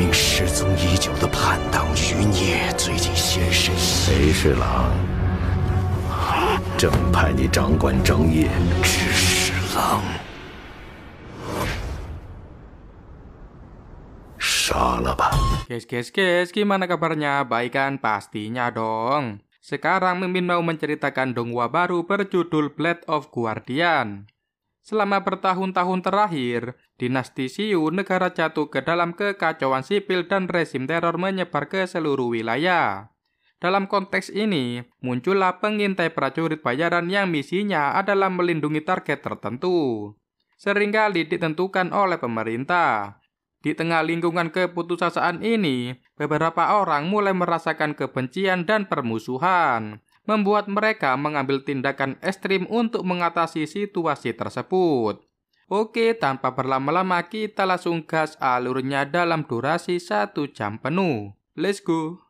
名失踪已久的叛党余孽最近现身。裴侍郎，正派你掌管政业。知侍郎，杀了吧。Guys, gimana kabarnya? Baik kan? Pastinya dong. Sekarang Mimin mau menceritakan dongwa baru berjudul Blade of Guardian. Selama bertahun-tahun terakhir, dinasti Xiu negara jatuh ke dalam kekacauan sipil dan rezim teror menyebar ke seluruh wilayah. Dalam konteks ini, muncullah pengintai prajurit bayaran yang misinya adalah melindungi target tertentu. Seringkali ditentukan oleh pemerintah. Di tengah lingkungan keputusasaan ini, beberapa orang mulai merasakan kebencian dan permusuhan, membuat mereka mengambil tindakan ekstrim untuk mengatasi situasi tersebut. Oke, tanpa berlama-lama kita langsung gas alurnya dalam durasi 1 jam penuh. Let's go!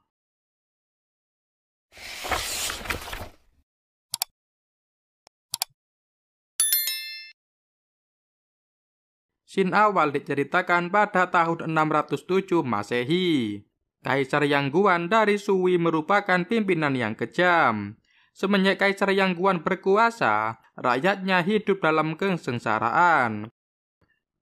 Scene awal diceritakan pada tahun 607 Masehi. Kaisar Yangguan dari Sui merupakan pimpinan yang kejam. Semenjak Kaisar Yangguan berkuasa, rakyatnya hidup dalam kesengsaraan.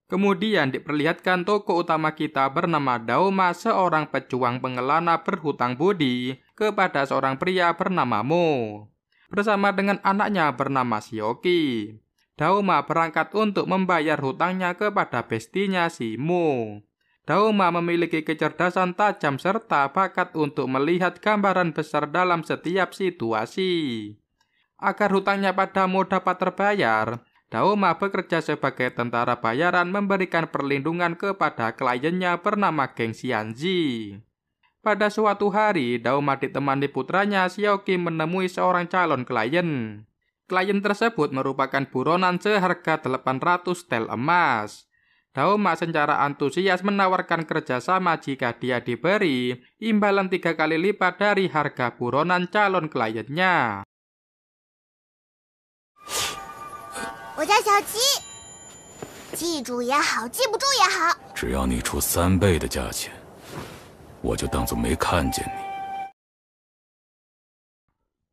Kemudian diperlihatkan tokoh utama kita bernama Daoma, seorang pejuang pengelana berhutang budi kepada seorang pria bernama Mo, bersama dengan anaknya bernama Xiaoqi. Daoma berangkat untuk membayar hutangnya kepada bestinya si Mo. Daoma memiliki kecerdasan tajam serta bakat untuk melihat gambaran besar dalam setiap situasi. Agar hutangnya pada Mo dapat terbayar, Daoma bekerja sebagai tentara bayaran memberikan perlindungan kepada kliennya bernama Geng Xianzi. Pada suatu hari, Daoma ditemani putranya Xiaoqi menemui seorang calon klien. Klien tersebut merupakan buronan seharga 800 tel emas. Daoma secara antusias menawarkan kerjasama jika dia diberi imbalan 3 kali lipat dari harga buronan calon kliennya. 我叫小七，记住也好，记不住也好，只要你出3倍的价钱，我就当作没看见你。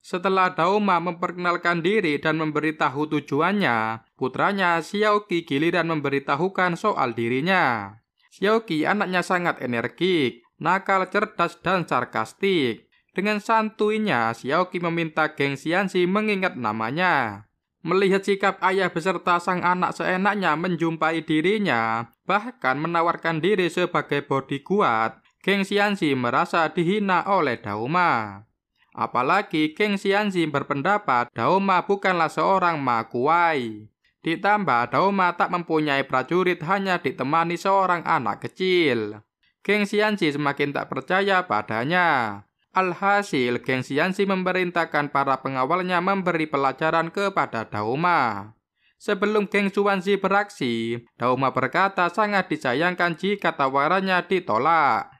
Setelah Daoma memperkenalkan diri dan memberitahu tujuannya, putranya Xiaoqi giliran memberitahukan soal dirinya. Xiaoqi anaknya sangat energik, nakal, cerdas, dan sarkastik. Dengan santuinya, Xiaoqi meminta Geng Xianzi mengingat namanya. Melihat sikap ayah beserta sang anak seenaknya menjumpai dirinya, bahkan menawarkan diri sebagai bodyguard, Geng Xianzi merasa dihina oleh Daoma. Apalagi Geng Xianzi berpendapat Daoma bukanlah seorang ma kuai. Ditambah Daoma tak mempunyai prajurit, hanya ditemani seorang anak kecil. Geng Xianzi semakin tak percaya padanya. Alhasil Geng Xianzi memerintahkan para pengawalnya memberi pelajaran kepada Daoma. Sebelum Geng Xianzi beraksi, Daoma berkata sangat disayangkan jika tawarannya ditolak.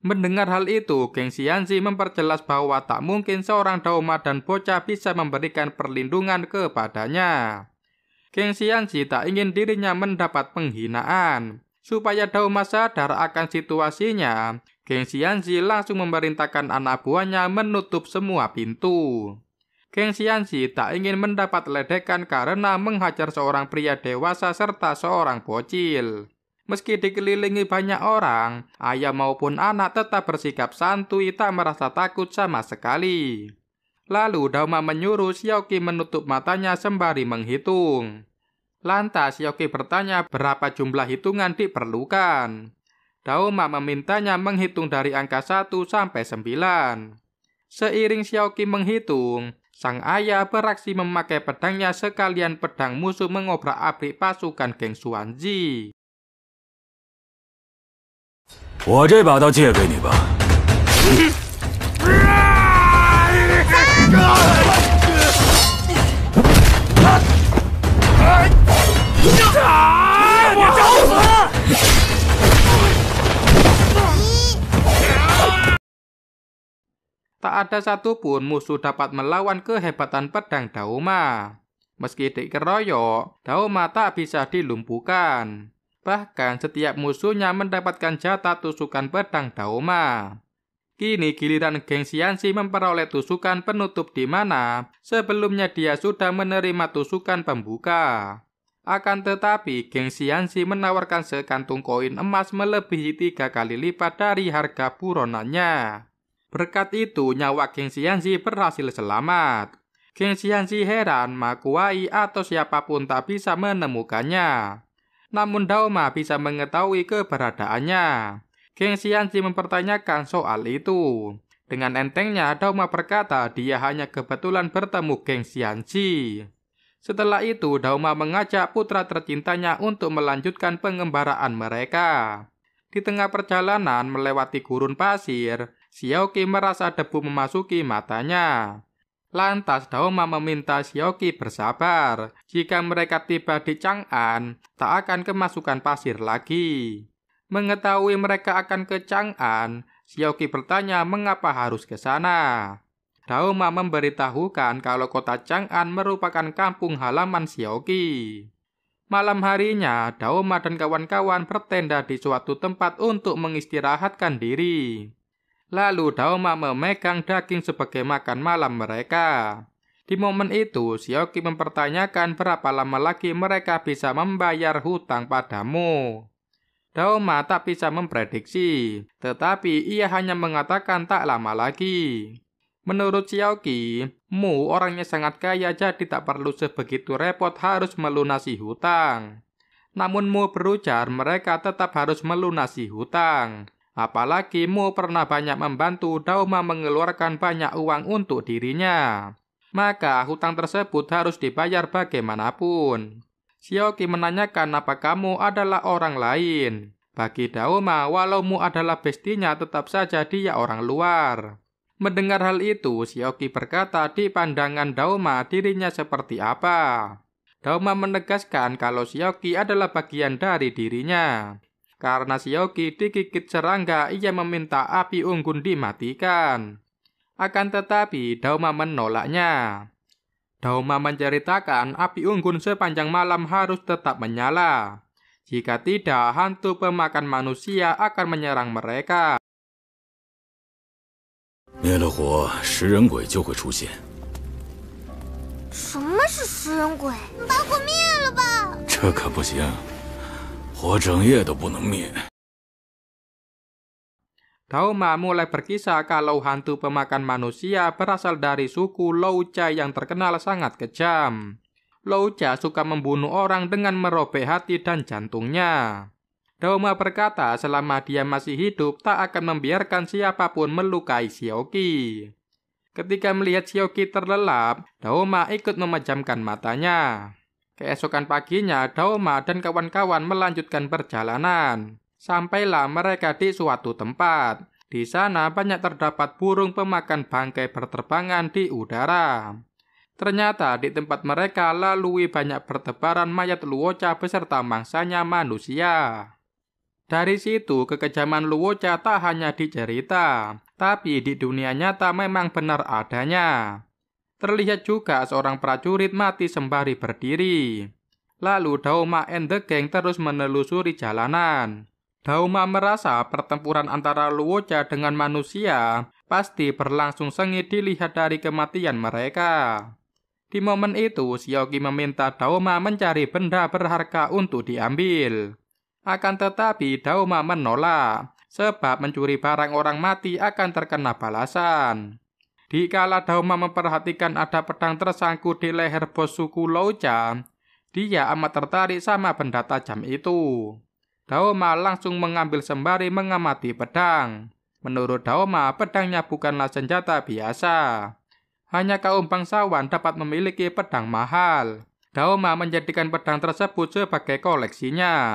Mendengar hal itu, Geng Xianzi memperjelas bahwa tak mungkin seorang Daoma dan bocah bisa memberikan perlindungan kepadanya. Geng Xianzi tak ingin dirinya mendapat penghinaan. Supaya Daoma sadar akan situasinya, Geng Xianzi langsung memerintahkan anak buahnya menutup semua pintu. Geng Xianzi tak ingin mendapat ledekan karena menghajar seorang pria dewasa serta seorang bocil. Meski dikelilingi banyak orang, ayah maupun anak tetap bersikap santuy, tak merasa takut sama sekali. Lalu Daoma menyuruh Xiaoqi menutup matanya sembari menghitung. Lantas Xiaoqi bertanya berapa jumlah hitungan diperlukan. Daoma memintanya menghitung dari angka 1 sampai 9. Seiring Xiaoqi menghitung, sang ayah beraksi memakai pedangnya sekalian pedang musuh mengobrak-abrik pasukan Geng Xianzi. 我这把刀借给你吧。别找死！ Tak ada satupun musuh dapat melawan kehebatan pedang Daoma. Meski dikeroyok, Daoma tak bisa dilumpuhkan. Bahkan setiap musuhnya mendapatkan jatah tusukan pedang Daoma. Kini giliran geng Xianxi memperoleh tusukan penutup di mana sebelumnya dia sudah menerima tusukan pembuka. Akan tetapi geng Xianxi menawarkan sekantung koin emas melebihi 3 kali lipat dari harga buronannya. Berkat itu nyawa geng Xianxi berhasil selamat. Geng Xianxi heran Ma Kuai atau siapapun tak bisa menemukannya. Namun Daoma bisa mengetahui keberadaannya. Geng Xianxi mempertanyakan soal itu. Dengan entengnya Daoma berkata dia hanya kebetulan bertemu geng Xianxi. Setelah itu Daoma mengajak putra tercintanya untuk melanjutkan pengembaraan mereka. Di tengah perjalanan melewati gurun pasir, Xiaoqi merasa debu memasuki matanya. Lantas Daoma meminta Xiaoqi bersabar. Jika mereka tiba di Chang'an, tak akan kemasukan pasir lagi. Mengetahui mereka akan ke Chang'an, Xiaoqi bertanya mengapa harus ke sana. Daoma memberitahukan kalau kota Chang'an merupakan kampung halaman Xiaoqi. Malam harinya, Daoma dan kawan-kawan bertenda di suatu tempat untuk mengistirahatkan diri. Lalu Daoma memegang daging sebagai makan malam mereka. Di momen itu, Xiaoqi mempertanyakan berapa lama lagi mereka bisa membayar hutang padamu. Daoma tak bisa memprediksi, tetapi ia hanya mengatakan tak lama lagi. Menurut Xiaoqi, Mu orangnya sangat kaya jadi tak perlu sebegitu repot harus melunasi hutang. Namun Mu berujar mereka tetap harus melunasi hutang. Apalagi Mu pernah banyak membantu Daoma mengeluarkan banyak uang untuk dirinya. Maka hutang tersebut harus dibayar bagaimanapun. Xiaoqi menanyakan apa kamu adalah orang lain. Bagi Daoma, walau Mu adalah bestinya tetap saja dia orang luar. Mendengar hal itu, Xiaoqi berkata di pandangan Daoma dirinya seperti apa. Daoma menegaskan kalau Xiaoqi adalah bagian dari dirinya. Karena Xiaoqi digigit serangga, ia meminta api unggun dimatikan. Akan tetapi, Daoma menolaknya. Daoma menceritakan api unggun sepanjang malam harus tetap menyala. Jika tidak, hantu pemakan manusia akan menyerang mereka. 灭了火，食人鬼就会出现。什么是食人鬼？把火灭了吧！这可不行，火整夜都不能灭。 Daoma mulai berkisah kalau hantu pemakan manusia berasal dari suku Loucha yang terkenal sangat kejam. Loucha suka membunuh orang dengan merobek hati dan jantungnya. Daoma berkata selama dia masih hidup tak akan membiarkan siapapun melukai Xiaoqi. Ketika melihat Xiaoqi terlelap, Daoma ikut memejamkan matanya. Keesokan paginya, Daoma dan kawan-kawan melanjutkan perjalanan. Sampailah mereka di suatu tempat. Di sana banyak terdapat burung pemakan bangkai berterbangan di udara. Ternyata di tempat mereka lalui banyak bertebaran mayat Luocha beserta mangsanya manusia. Dari situ kekejaman Luocha tak hanya dicerita, tapi di dunia nyata memang benar adanya. Terlihat juga seorang prajurit mati sembari berdiri. Lalu Daoma and the Gang terus menelusuri jalanan. Daoma merasa pertempuran antara Luocha dengan manusia pasti berlangsung sengit dilihat dari kematian mereka. Di momen itu, Xiaoqi meminta Daoma mencari benda berharga untuk diambil. Akan tetapi Daoma menolak, sebab mencuri barang orang mati akan terkena balasan. Dikala Daoma memperhatikan ada pedang tersangkut di leher bos suku Loucha, dia amat tertarik sama benda tajam itu. Daoma langsung mengambil sembari mengamati pedang. Menurut Daoma, pedangnya bukanlah senjata biasa. Hanya kaum bangsawan dapat memiliki pedang mahal. Daoma menjadikan pedang tersebut sebagai koleksinya.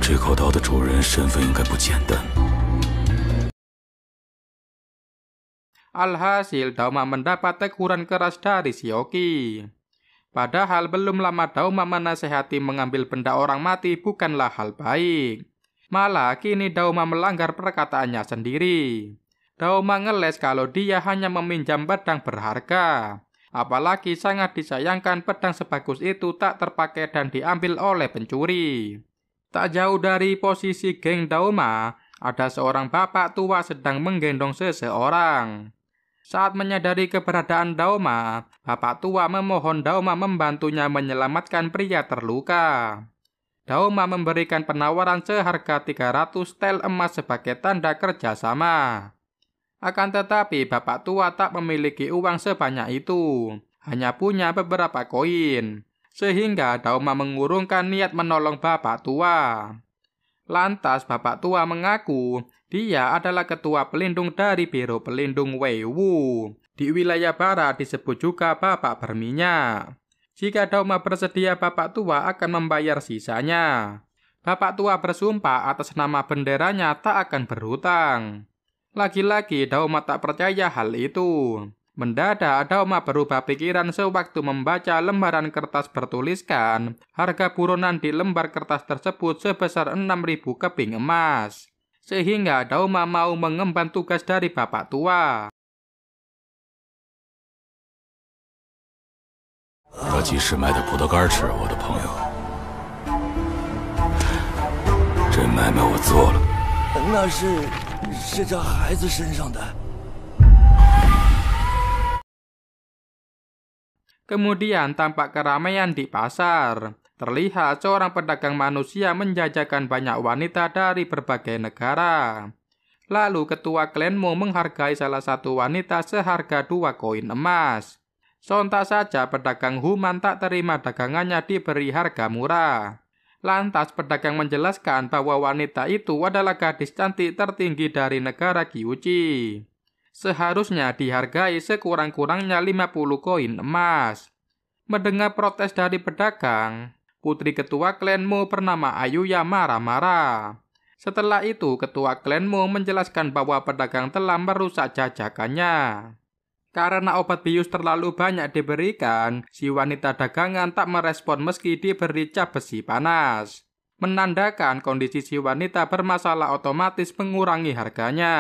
这口刀的主人身份应该不简单。 Alhasil, Daoma mendapat teguran keras dari Xiaoqi. Padahal belum lama Daoma menasehati mengambil benda orang mati bukanlah hal baik. Malah kini Daoma melanggar perkataannya sendiri. Daoma ngeles kalau dia hanya meminjam pedang berharga. Apalagi sangat disayangkan pedang sebagus itu tak terpakai dan diambil oleh pencuri. Tak jauh dari posisi geng Daoma, ada seorang bapak tua sedang menggendong seseorang. Saat menyadari keberadaan Daoma, bapak tua memohon Daoma membantunya menyelamatkan pria terluka. Daoma memberikan penawaran seharga 300 tel emas sebagai tanda kerjasama. Akan tetapi bapak tua tak memiliki uang sebanyak itu, hanya punya beberapa koin, sehingga Daoma mengurungkan niat menolong bapak tua. Lantas bapak tua mengaku dia adalah ketua pelindung dari Biro Pelindung Weiwu. Di wilayah barat disebut juga bapak berminyak. Jika Daoma bersedia, bapak tua akan membayar sisanya. Bapak tua bersumpah atas nama benderanya tak akan berhutang. Lagi-lagi Daoma tak percaya hal itu. Mendadak Daoma berubah pikiran sewaktu membaca lembaran kertas bertuliskan harga buronan di lembar kertas tersebut sebesar 6.000 keping emas. Sehingga Daoma mau mengemban tugas dari bapak tua. 这集市卖的葡萄干吃，我的朋友。这买卖我做了。那是这孩子身上的。 Kemudian tampak keramaian di pasar. Terlihat seorang pedagang manusia menjajakan banyak wanita dari berbagai negara. Lalu ketua klanmu menghargai salah satu wanita seharga 2 koin emas. Sontak saja pedagang Human tak terima dagangannya diberi harga murah. Lantas pedagang menjelaskan bahwa wanita itu adalah gadis cantik tertinggi dari negara Gyuji. Seharusnya dihargai sekurang-kurangnya 50 koin emas. Mendengar protes dari pedagang, putri ketua klanmu bernama Ayuya marah-marah. Setelah itu ketua klanmu menjelaskan bahwa pedagang telah merusak jajakannya. Karena obat bius terlalu banyak diberikan, si wanita dagangan tak merespon meski diberi cap besi panas. Menandakan kondisi si wanita bermasalah otomatis mengurangi harganya.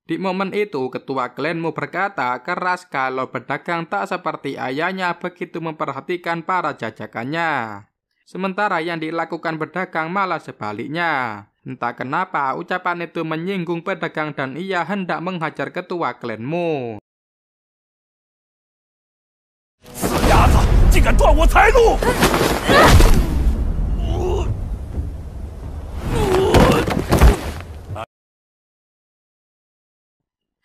Di momen itu, ketua klanmu berkata keras kalau pedagang tak seperti ayahnya begitu memperhatikan para jajakannya. Sementara yang dilakukan pedagang malah sebaliknya. Entah kenapa ucapan itu menyinggung pedagang dan ia hendak menghajar ketua klanmu. 死鸭子，竟敢断我财路！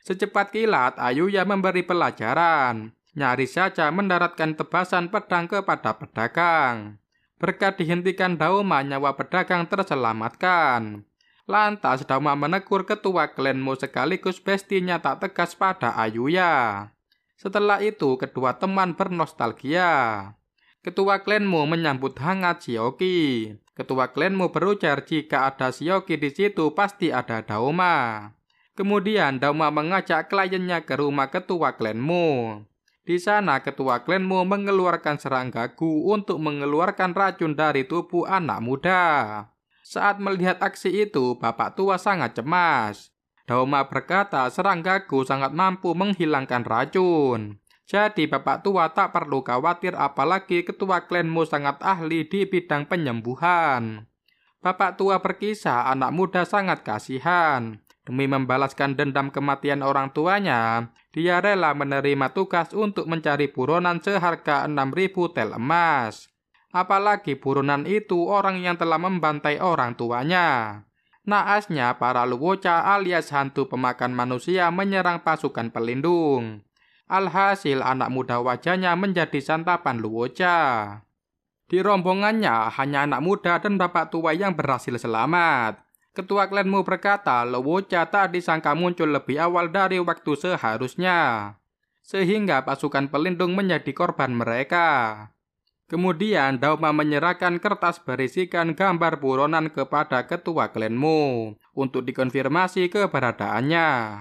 Secepat kilat, Ayuya memberi pelajaran. Nyaris saja mendaratkan tebasan pedang kepada pedagang. Berkat dihentikan Daoma, nyawa pedagang terselamatkan. Lantas Daoma menegur ketua klanmu sekaligus bestinya tak tegas pada Ayuya. Setelah itu, kedua teman bernostalgia. Ketua klanmu menyambut hangat Shioki. Ketua klanmu berujar jika ada Shioki di situ pasti ada Daoma. Kemudian Daoma mengajak kliennya ke rumah ketua klanmu. Di sana ketua klanmu mengeluarkan seranggagu untuk mengeluarkan racun dari tubuh anak muda. Saat melihat aksi itu, bapak tua sangat cemas. Daoma berkata seranggagu sangat mampu menghilangkan racun. Jadi bapak tua tak perlu khawatir apalagi ketua klanmu sangat ahli di bidang penyembuhan. Bapak tua berkisah anak muda sangat kasihan. Demi membalaskan dendam kematian orang tuanya, dia rela menerima tugas untuk mencari buronan seharga 6.000 tel emas. Apalagi buronan itu orang yang telah membantai orang tuanya. Naasnya para Luocha alias hantu pemakan manusia menyerang pasukan pelindung. Alhasil anak muda wajahnya menjadi santapan Luocha. Di rombongannya hanya anak muda dan bapak tua yang berhasil selamat. Ketua klanmu berkata Luocha tak disangka muncul lebih awal dari waktu seharusnya. Sehingga pasukan pelindung menjadi korban mereka. Kemudian Daoma menyerahkan kertas berisikan gambar buronan kepada ketua klanmu untuk dikonfirmasi keberadaannya.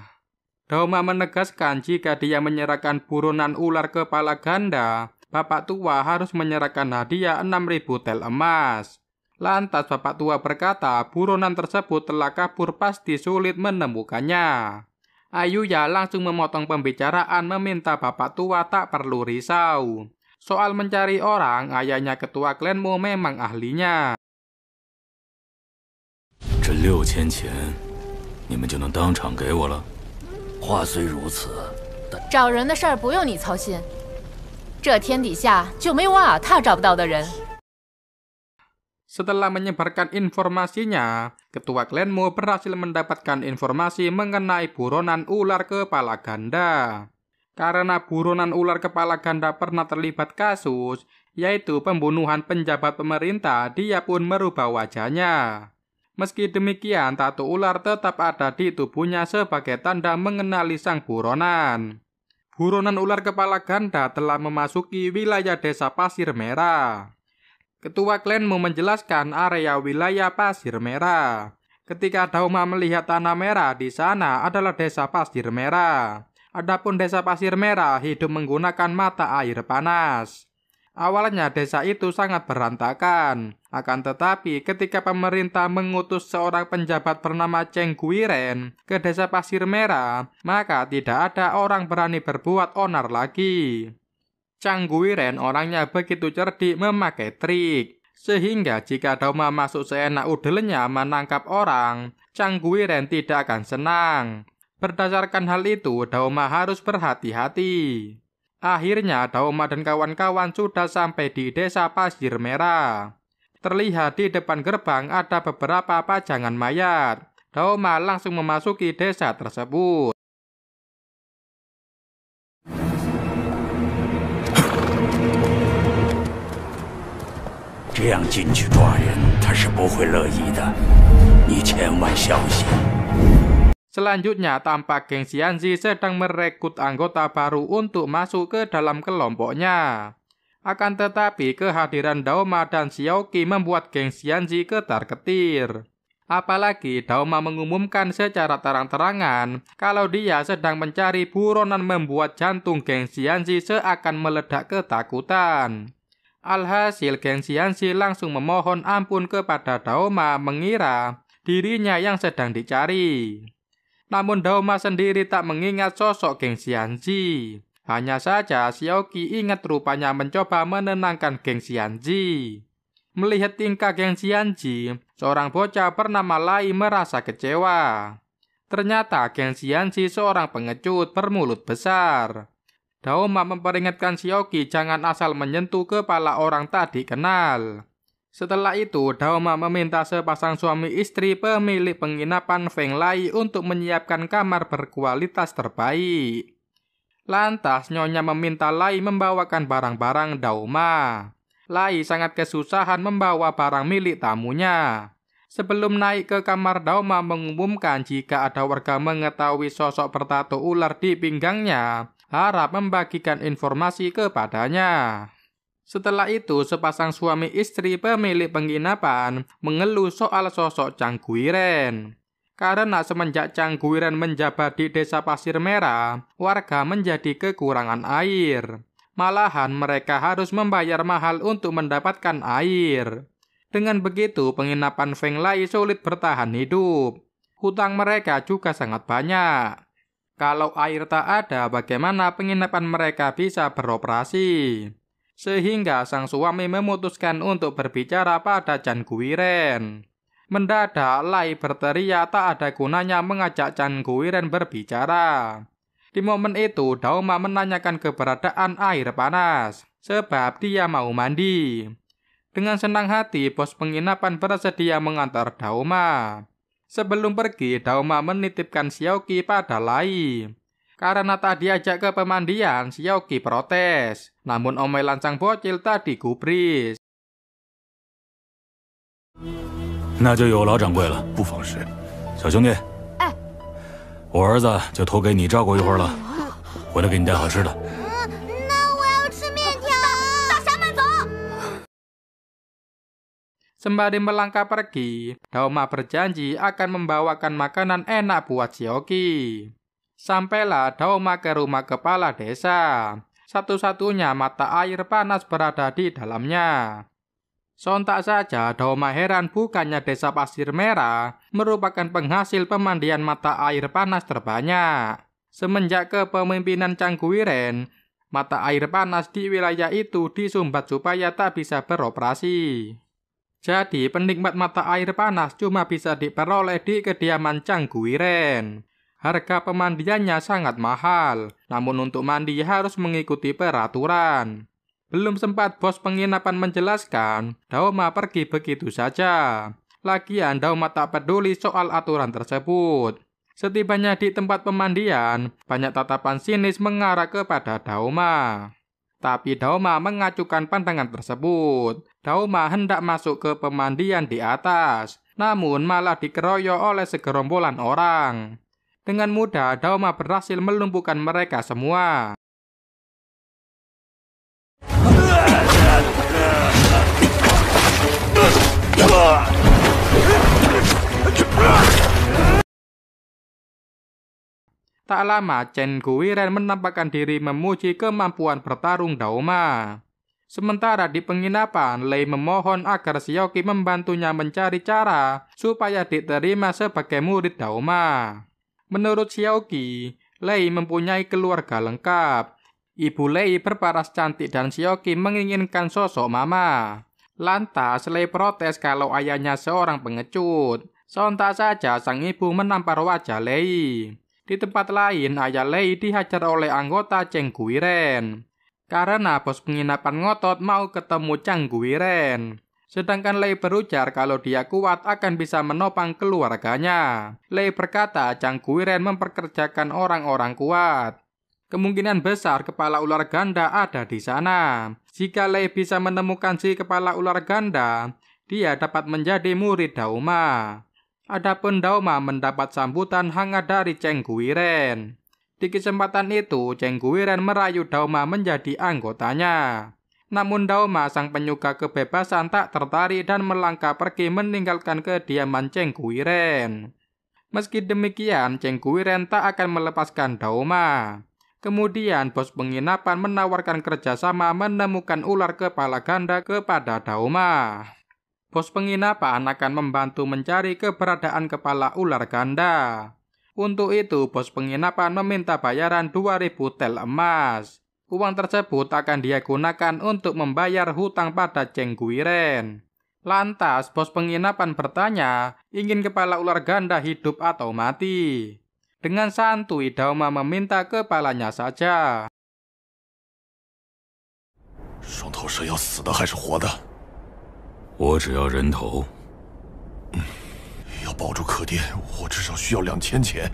Daoma menegaskan jika dia menyerahkan buronan ular kepala ganda, bapak tua harus menyerahkan hadiah 6.000 tel emas. Lantas bapak tua berkata buronan tersebut telah kabur pasti sulit menemukannya. Ayuya langsung memotong pembicaraan meminta bapak tua tak perlu risau. Soal mencari orang, ayahnya ketua klanmu memang ahlinya. 这6000钱，你们就能当场给我了？ 话虽如此， 找人的事儿不用你操心，这天底下就没瓦尔塔找不到的人。 Setelah menyebarkan informasinya, ketua klanmu berhasil mendapatkan informasi mengenai buronan ular kepala ganda. Karena buronan ular kepala ganda pernah terlibat kasus, yaitu pembunuhan penjabat pemerintah, dia pun merubah wajahnya. Meski demikian, tato ular tetap ada di tubuhnya sebagai tanda mengenali sang buronan. Buronan ular kepala ganda telah memasuki wilayah desa Pasir Merah. Ketua klanmu menjelaskan area wilayah Pasir Merah. Ketika Dauma melihat tanah merah di sana adalah desa Pasir Merah. Adapun desa Pasir Merah hidup menggunakan mata air panas. Awalnya desa itu sangat berantakan. Akan tetapi ketika pemerintah mengutus seorang penjabat bernama Cheng Guiren ke desa Pasir Merah, maka tidak ada orang berani berbuat onar lagi. Cheng Guiren orangnya begitu cerdik memakai trik, sehingga jika Dauma masuk seenak udelnya menangkap orang, Cheng Guiren tidak akan senang. Berdasarkan hal itu, Dauma harus berhati-hati. Akhirnya Dauma dan kawan-kawan sudah sampai di desa Pasir Merah. Terlihat di depan gerbang ada beberapa pajangan mayat. Dauma langsung memasuki desa tersebut. 这样进去抓人，他是不会乐意的，你千万小心。 Selanjutnya tampak geng Xianzi sedang merekrut anggota baru untuk masuk ke dalam kelompoknya. Akan tetapi kehadiran Dauma dan Xiaoqi membuat geng Xianzi ketar-ketir. Apalagi Dauma mengumumkan secara terang-terangan kalau dia sedang mencari buronan membuat jantung geng Xianzi seakan meledak ketakutan. Alhasil geng Xianzi langsung memohon ampun kepada Dauma mengira dirinya yang sedang dicari. Namun Dauma sendiri tak mengingat sosok geng Xianzi. Hanya saja Xiaoqi ingat rupanya mencoba menenangkan geng Xianzi. Melihat tingkah geng Xianzi, seorang bocah bernama Lai merasa kecewa. Ternyata geng Xianzi seorang pengecut bermulut besar. Dauma memperingatkan Xiaoqi jangan asal menyentuh kepala orang tak dikenal. Setelah itu, Dauma meminta sepasang suami istri pemilik penginapan Feng Lai untuk menyiapkan kamar berkualitas terbaik. Lantas, Nyonya meminta Lai membawakan barang-barang Dauma. Lai sangat kesusahan membawa barang milik tamunya. Sebelum naik ke kamar, Dauma mengumumkan jika ada warga mengetahui sosok bertato ular di pinggangnya, harap membagikan informasi kepadanya. Setelah itu, sepasang suami istri pemilik penginapan mengeluh soal sosok Cheng Guiren. Karena semenjak Cheng Guiren menjabat di desa Pasir Merah, warga menjadi kekurangan air. Malahan mereka harus membayar mahal untuk mendapatkan air. Dengan begitu, penginapan Feng Lai sulit bertahan hidup. Hutang mereka juga sangat banyak. Kalau air tak ada, bagaimana penginapan mereka bisa beroperasi? Sehingga sang suami memutuskan untuk berbicara pada Cheng Guiren. Mendadak Lai berteriak tak ada gunanya mengajak Cheng Guiren berbicara. Di momen itu Dauma menanyakan keberadaan air panas, sebab dia mau mandi. Dengan senang hati bos penginapan bersedia mengantar Dauma. Sebelum pergi Dauma menitipkan Xiaoqi pada Lai. Karena tak diajak ke pemandian, Xiaoqi protes. Namun omelan sang bocil tak digubris. 那就有劳掌柜了。不妨事。小兄弟，哎，我儿子就托给你照顾一会儿了，回来给你带好吃的。那我要吃面条。大侠慢走。 Sembari melangkah pergi, Dauma berjanji akan membawakan makanan enak buat Xiaoqi. Sampailah Dauma ke rumah kepala desa. Satu-satunya mata air panas berada di dalamnya. Sontak saja Daoma heran bukannya desa Pasir Merah merupakan penghasil pemandian mata air panas terbanyak. Semenjak kepemimpinan Cangguiren, mata air panas di wilayah itu disumbat supaya tak bisa beroperasi. Jadi penikmat mata air panas cuma bisa diperoleh di kediaman Cangguiren. Harga pemandiannya sangat mahal, namun untuk mandi harus mengikuti peraturan. Belum sempat bos penginapan menjelaskan, Daoma pergi begitu saja. Lagian Daoma tak peduli soal aturan tersebut. Setibanya di tempat pemandian, banyak tatapan sinis mengarah kepada Daoma. Tapi Daoma mengacukan pandangan tersebut. Daoma hendak masuk ke pemandian di atas, namun malah dikeroyok oleh segerombolan orang. Dengan mudah Daoma berhasil melumpuhkan mereka semua. Tak lama Cangguiren menampakkan diri memuji kemampuan bertarung Daoma. Sementara di penginapan, Lei memohon agar Xiaoqi membantunya mencari cara supaya diterima sebagai murid Daoma. Menurut Xiaoqi, Lei mempunyai keluarga lengkap. Ibu Lei berparas cantik dan Xiaoqi menginginkan sosok mama. Lantas Lei protes kalau ayahnya seorang pengecut. Sontak saja sang ibu menampar wajah Lei. Di tempat lain, ayah Lei dihajar oleh anggota Cangguiren. Karena bos penginapan ngotot mau ketemu Cangguiren. Sedangkan Lei berujar kalau dia kuat akan bisa menopang keluarganya. Lei berkata Cangguiren memperkerjakan orang-orang kuat. Kemungkinan besar kepala ular ganda ada di sana. Jika Lei bisa menemukan si kepala ular ganda, dia dapat menjadi murid Daoma. Adapun Daoma mendapat sambutan hangat dari Cangguiren. Di kesempatan itu, Cangguiren merayu Daoma menjadi anggotanya. Namun Daoma, sang penyuka kebebasan, tak tertarik dan melangkah pergi meninggalkan kediaman Cangguiren. Meski demikian, Cangguiren tak akan melepaskan Daoma. Kemudian bos penginapan menawarkan kerjasama menemukan ular kepala ganda kepada Daoma. Bos penginapan akan membantu mencari keberadaan kepala ular ganda. Untuk itu, bos penginapan meminta bayaran 2.000 tel emas. Uang tersebut akan dia gunakan untuk membayar hutang pada Cangguiren. Lantas, bos penginapan bertanya, ingin kepala ular ganda hidup atau mati. Dengan santuy, Daoma meminta kepalanya saja. 双头蛇要死的还是活的？我只要人头。要保住客店，我至少需要2000钱。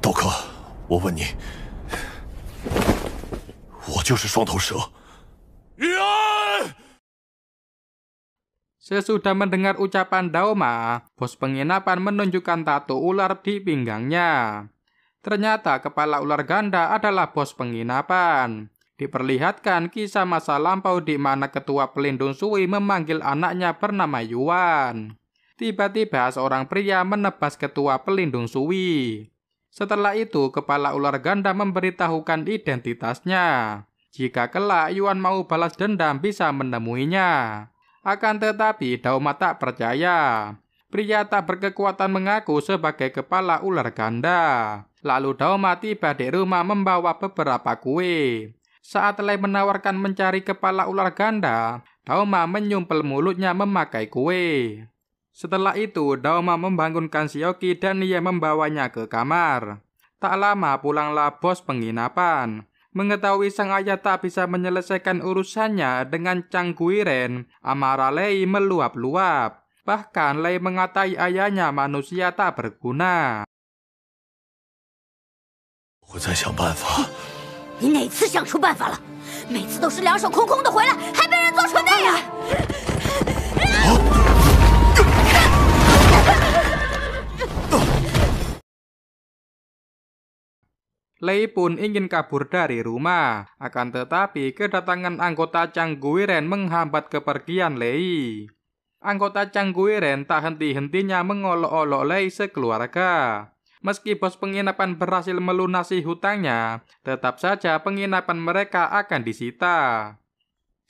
刀客，我问你，我就是双头蛇。Sesudah mendengar ucapan Daoma, bos penginapan menunjukkan tato ular di pinggangnya. Ternyata kepala ular ganda adalah bos penginapan. Diperlihatkan kisah masa lampau di mana ketua pelindung Sui memanggil anaknya bernama Yuan. Tiba-tiba seorang pria menebas ketua pelindung Sui. Setelah itu, kepala ular ganda memberitahukan identitasnya. Jika kelak Yuan mau balas dendam, bisa menemuinya. Akan tetapi Daoma tak percaya. Pria tak berkekuatan mengaku sebagai kepala ular ganda. Lalu Daoma tiba di rumah membawa beberapa kue. Saat Lei menawarkan mencari kepala ular ganda, Daoma menyumpel mulutnya memakai kue. Setelah itu Daoma membangunkan Xiaoqi dan ia membawanya ke kamar. Tak lama pulanglah bos penginapan. Mengetahui sang ayah tak bisa menyelesaikan urusannya dengan Cangguiren, amarah Lei meluap-luap. Bahkan Lei mengatai ayahnya manusia tak berguna. 我在想办法。你哪次想出办法了？每次都是两手空空的回来，还被人做成那样。Lei pun ingin kabur dari rumah, akan tetapi kedatangan anggota Cangguiren menghambat kepergian Lei. Anggota Cangguiren tak henti-hentinya mengolok-olok Lei sekeluarga. Meski bos penginapan berhasil melunasi hutangnya, tetap saja penginapan mereka akan disita.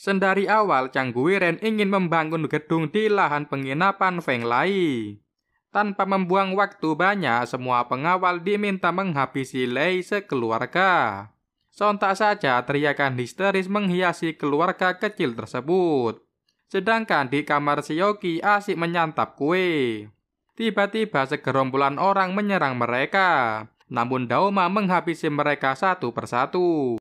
Sendari awal Chang Guiren ingin membangun gedung di lahan penginapan Feng Lai. Tanpa membuang waktu banyak, semua pengawal diminta menghabisi Lei sekeluarga. Sontak saja teriakan histeris menghiasi keluarga kecil tersebut. Sedangkan di kamar Xiaoqi asik menyantap kue. Tiba-tiba segerombolan orang menyerang mereka. Namun Daoma menghabisi mereka satu persatu.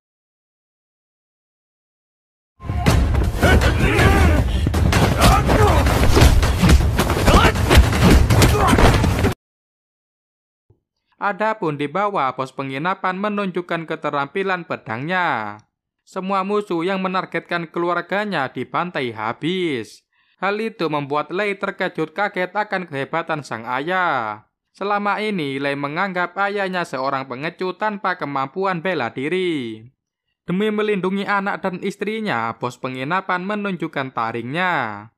Adapun di bawah, pos penginapan menunjukkan keterampilan pedangnya. Semua musuh yang menargetkan keluarganya dibantai habis. Hal itu membuat Lei terkejut kaget akan kehebatan sang ayah. Selama ini Lei menganggap ayahnya seorang pengecut tanpa kemampuan bela diri. Demi melindungi anak dan istrinya, bos penginapan menunjukkan taringnya.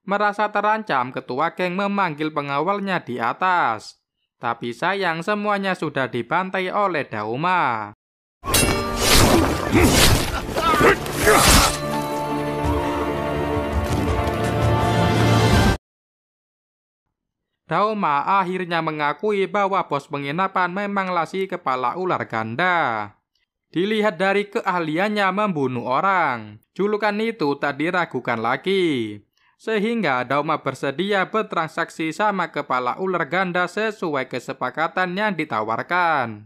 Merasa terancam, ketua geng memanggil pengawalnya di atas. Tapi sayang semuanya sudah dibantai oleh Daoma. Daoma akhirnya mengakui bahwa bos penginapan memanglah si kepala ular ganda. Dilihat dari keahliannya membunuh orang, julukan itu tak diragukan lagi. Sehingga Daoma bersedia bertransaksi sama kepala ular ganda sesuai kesepakatan yang ditawarkan.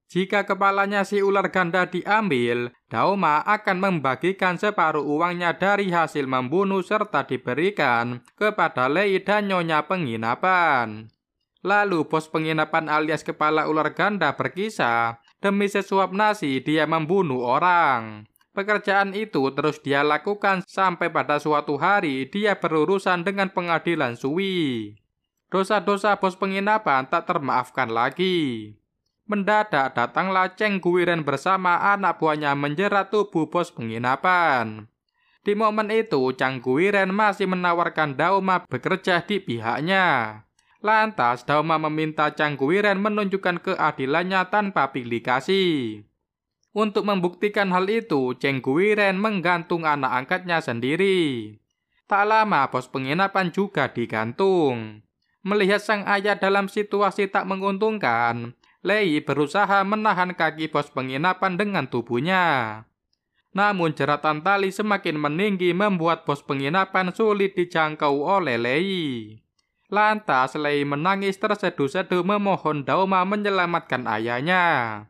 Jika kepalanya si ular ganda diambil, Daoma akan membagikan separuh uangnya dari hasil membunuh serta diberikan kepada Lei dan nyonya penginapan. Lalu bos penginapan alias kepala ular ganda berkisah, demi sesuap nasi dia membunuh orang. Pekerjaan itu terus dia lakukan sampai pada suatu hari dia berurusan dengan pengadilan Sui. Dosa-dosa bos penginapan tak termaafkan lagi. Mendadak datanglah Cheng Guiren bersama anak buahnya menjerat tubuh bos penginapan. Di momen itu Cheng Guiren masih menawarkan Daoma bekerja di pihaknya. Lantas Daoma meminta Cheng Guiren menunjukkan keadilannya tanpa pilih kasih. Untuk membuktikan hal itu, Cheng Guiren menggantung anak angkatnya sendiri. Tak lama bos penginapan juga digantung. Melihat sang ayah dalam situasi tak menguntungkan, Lei berusaha menahan kaki bos penginapan dengan tubuhnya. Namun jeratan tali semakin meninggi membuat bos penginapan sulit dijangkau oleh Lei. Lantas Lei menangis terseduh-seduh memohon Daoma menyelamatkan ayahnya.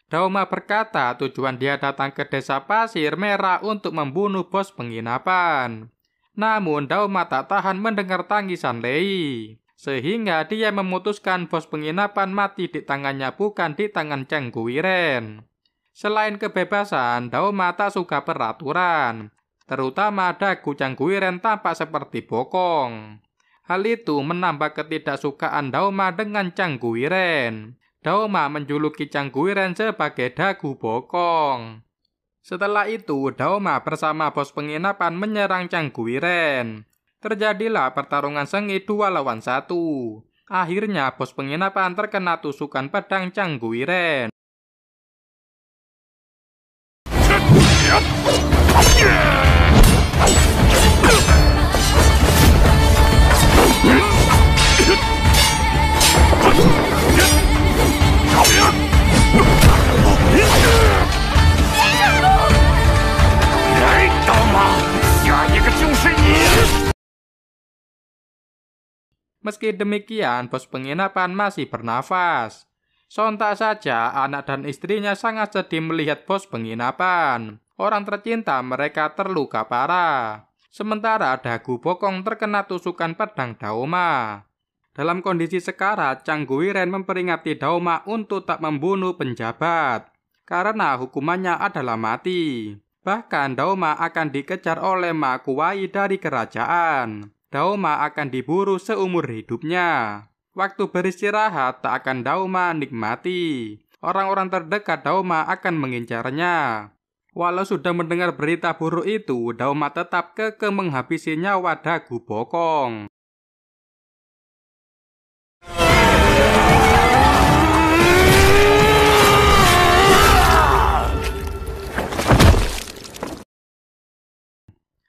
Daoma berkata tujuan dia datang ke desa Pasir Merah untuk membunuh bos penginapan. Namun Daoma tak tahan mendengar tangisan Lei. Sehingga dia memutuskan bos penginapan mati di tangannya bukan di tangan Cheng Guiren. Selain kebebasan, Daoma tak suka peraturan. Terutama dagu Cheng Guiren tampak seperti bokong. Hal itu menambah ketidaksukaan Daoma dengan Cheng Guiren. Daoma menjuluki Cheng Guiren sebagai dagu bokong. Setelah itu, Daoma bersama bos penginapan menyerang Cheng Guiren. Terjadilah pertarungan sengit 2 lawan 1. Akhirnya bos penginapan terkena tusukan pedang Cheng Guiren. Meski demikian, bos penginapan masih bernafas. Sontak saja, anak dan istrinya sangat sedih melihat bos penginapan. Orang tercinta mereka terluka parah. Sementara dagu bokong terkena tusukan pedang Daoma. Dalam kondisi sekarat, Cheng Guiren memperingati Daoma untuk tak membunuh penjabat. Karena hukumannya adalah mati. Bahkan Daoma akan dikejar oleh Ma Kuai dari kerajaan. Daoma akan diburu seumur hidupnya. Waktu beristirahat tak akan Daoma nikmati. Orang-orang terdekat Daoma akan mengincarnya. Walau sudah mendengar berita buruk itu, Daoma tetap kekeh menghabisi nyawa dagu bokong.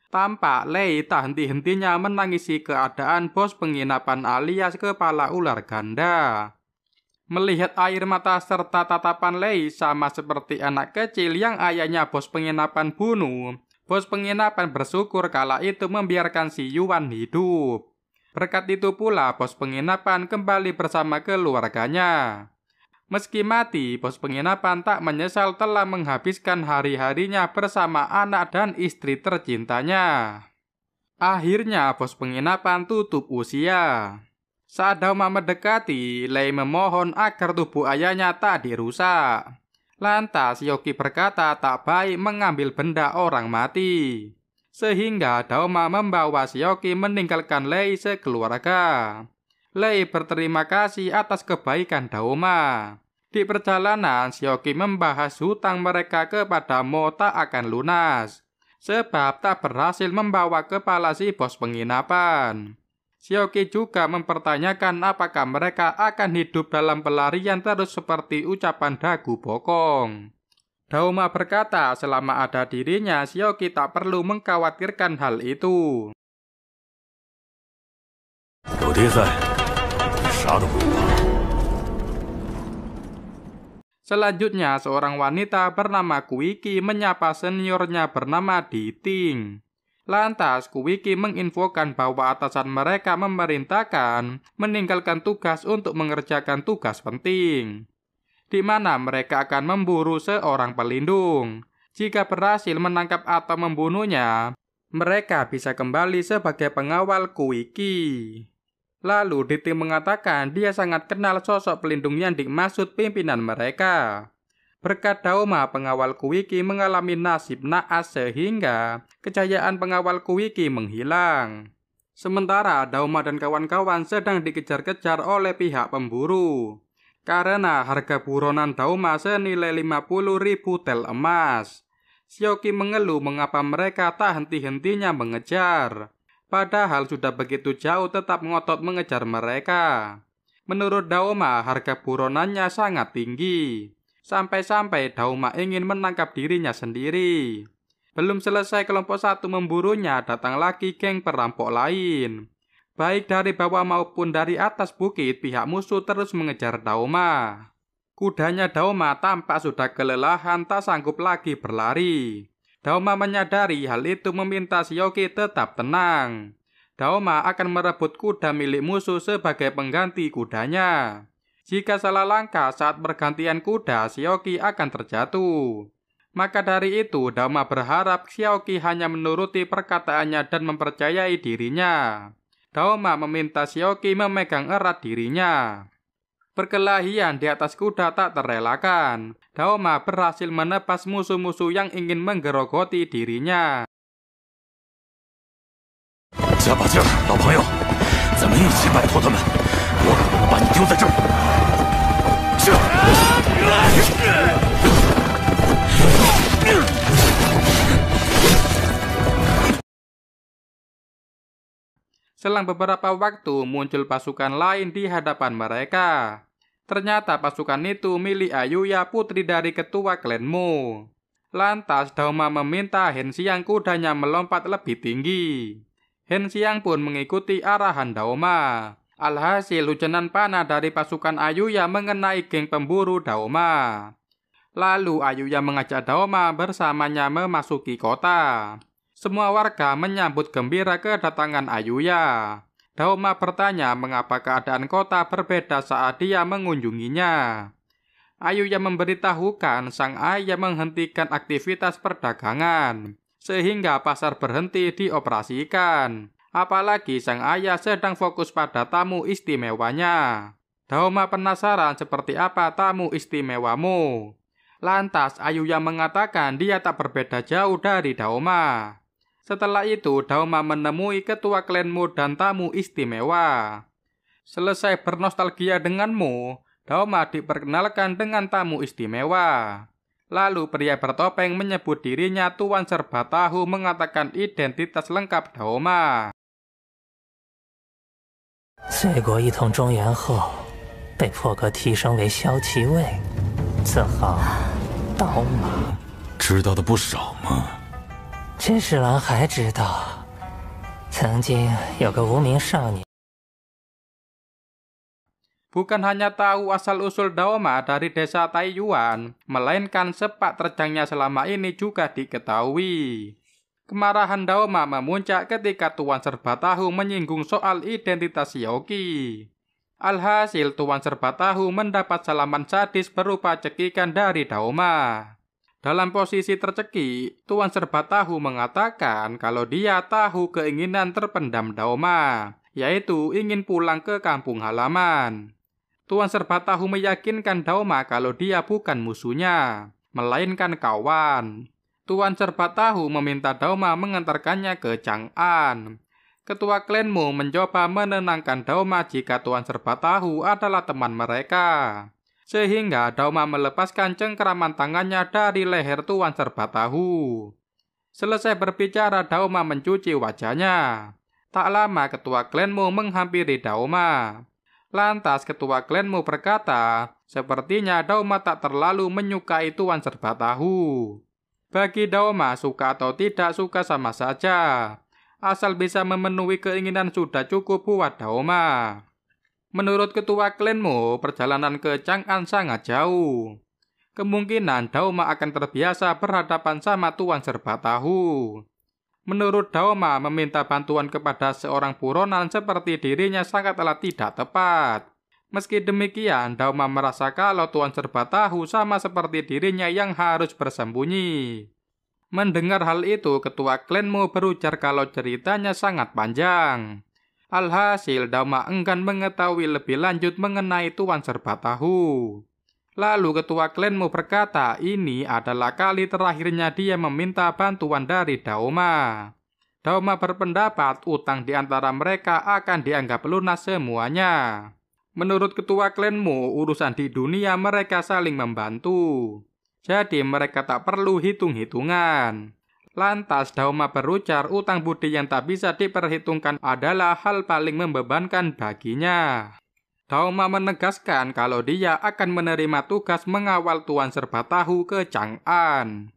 Tampak Lei tak henti-hentinya menangisi keadaan bos penginapan alias kepala ular ganda. Melihat air mata serta tatapan Lei sama seperti anak kecil yang ayahnya bos penginapan bunuh, bos penginapan bersyukur kala itu membiarkan si Yuan hidup. Berkat itu pula bos penginapan kembali bersama keluarganya. Meski mati, bos penginapan tak menyesal telah menghabiskan hari-harinya bersama anak dan istri tercintanya. Akhirnya bos penginapan tutup usia. Saat Dauma mendekati, Lei memohon agar tubuh ayahnya tak dirusak. Lantas Yoki berkata tak baik mengambil benda orang mati. Sehingga Dauma membawa Yoki meninggalkan Lei sekeluarga. Lei berterima kasih atas kebaikan Dauma. Di perjalanan, Yoki membahas hutang mereka kepada Mo tak akan lunas, sebab tak berhasil membawa kepala si bos penginapan. Yoki juga mempertanyakan apakah mereka akan hidup dalam pelarian terus seperti ucapan dagu bokong. Dauma berkata selama ada dirinya, Yoki tak perlu mengkhawatirkan hal itu. Selanjutnya, seorang wanita bernama Kuiki menyapa seniornya bernama Diting. Lantas, Kuiki menginfokan bahwa atasan mereka memerintahkan meninggalkan tugas untuk mengerjakan tugas penting, di mana mereka akan memburu seorang pelindung. Jika berhasil menangkap atau membunuhnya, mereka bisa kembali sebagai pengawal Kuiki. Lalu Diting mengatakan dia sangat kenal sosok pelindung yang dimaksud pimpinan mereka. Berkat Dauma, pengawal Kuiki mengalami nasib naas sehingga kejayaan pengawal Kuiki menghilang. Sementara Dauma dan kawan-kawan sedang dikejar-kejar oleh pihak pemburu. Karena harga buronan Dauma senilai 50.000 tel emas. Yoki mengeluh mengapa mereka tak henti-hentinya mengejar. Padahal sudah begitu jauh tetap ngotot mengejar mereka. Menurut Dauma, harga buronannya sangat tinggi. Sampai-sampai Dauma ingin menangkap dirinya sendiri. Belum selesai kelompok satu memburunya, datang lagi geng perampok lain. Baik dari bawah maupun dari atas bukit, pihak musuh terus mengejar Dauma. Kudanya Dauma tampak sudah kelelahan, tak sanggup lagi berlari. Dauma menyadari hal itu meminta Yoki tetap tenang. Dauma akan merebut kuda milik musuh sebagai pengganti kudanya. Jika salah langkah saat pergantian kuda, Yoki akan terjatuh. Maka dari itu, Dauma berharap Yoki hanya menuruti perkataannya dan mempercayai dirinya. Dauma meminta Yoki memegang erat dirinya. Perkelahian di atas kuda tak terelakkan. Dauma berhasil menebas musuh-musuh yang ingin menggerogoti dirinya. Selang beberapa waktu muncul pasukan lain di hadapan mereka. Ternyata pasukan itu milik Ayuya, putri dari ketua klan Mo. Lantas Dauma meminta Hen Xiang kudanya melompat lebih tinggi. Hen Xiang pun mengikuti arahan Dauma. Alhasil hujanan panah dari pasukan Ayuya mengenai geng pemburu Dauma. Lalu Ayuya mengajak Dauma bersamanya memasuki kota. Semua warga menyambut gembira kedatangan Ayuya. Dauma bertanya mengapa keadaan kota berbeda saat dia mengunjunginya. Ayuya memberitahukan sang ayah menghentikan aktivitas perdagangan, sehingga pasar berhenti dioperasikan. Apalagi sang ayah sedang fokus pada tamu istimewanya. Dauma penasaran seperti apa tamu istimewamu. Lantas Ayuya mengatakan dia tak berbeda jauh dari Dauma. Setelah itu, Dauma menemui ketua klanmu dan tamu istimewa. Selesai bernostalgia denganmu, Dauma diperkenalkan dengan tamu istimewa. Lalu pria bertopeng menyebut dirinya Tuan Serba Tahu mengatakan identitas lengkap Dauma. 罪过一统中原后，被破格提升为骁骑尉，自号刀马。知道的不少嘛。真是郎还知道，曾经有个无名少女。 Bukan hanya tahu asal-usul Daoma dari desa Taiyuan, melainkan sepak terjangnya selama ini juga diketahui. Kemarahan Daoma memuncak ketika Tuan Serba Tahu menyinggung soal identitas Xiaoqi. Alhasil Tuan Serba Tahu mendapat salaman sadis berupa cekikan dari Daoma. Dalam posisi tercekik, Tuan Serba Tahu mengatakan kalau dia tahu keinginan terpendam Daoma, yaitu ingin pulang ke kampung halaman. Tuan Serba Tahu meyakinkan Daoma kalau dia bukan musuhnya, melainkan kawan. Tuan Serba Tahu meminta Daoma mengantarkannya ke Chang'an. Ketua klan Mu mencoba menenangkan Daoma jika Tuan Serba Tahu adalah teman mereka. Sehingga Daoma melepaskan cengkeraman tangannya dari leher Tuan Serba Tahu. Selesai berbicara, Daoma mencuci wajahnya. Tak lama ketua klan Mu menghampiri Daoma. Lantas ketua klan Mu berkata, sepertinya Daoma tak terlalu menyukai Tuan Serba Tahu. Bagi Daoma, suka atau tidak suka sama saja. Asal bisa memenuhi keinginan sudah cukup buat Daoma. Menurut ketua klan Mu, perjalanan ke Chang'an sangat jauh. Kemungkinan Daoma akan terbiasa berhadapan sama Tuan Serba Tahu. Menurut Daoma, meminta bantuan kepada seorang buronan seperti dirinya sangatlah tidak tepat. Meski demikian, Daoma merasa kalau Tuan Serba Tahu sama seperti dirinya yang harus bersembunyi. Mendengar hal itu, ketua klan Mu berujar kalau ceritanya sangat panjang. Alhasil, Daoma enggan mengetahui lebih lanjut mengenai Tuan Serba Tahu. Lalu ketua klan Mu berkata ini adalah kali terakhirnya dia meminta bantuan dari Daoma. Daoma berpendapat utang di antara mereka akan dianggap lunas semuanya. Menurut ketua klan Mu, urusan di dunia mereka saling membantu. Jadi mereka tak perlu hitung-hitungan. Lantas Daoma berujar utang budi yang tak bisa diperhitungkan adalah hal paling membebankan baginya. Daoma menegaskan kalau dia akan menerima tugas mengawal Tuan Serba Tahu ke Chang'an.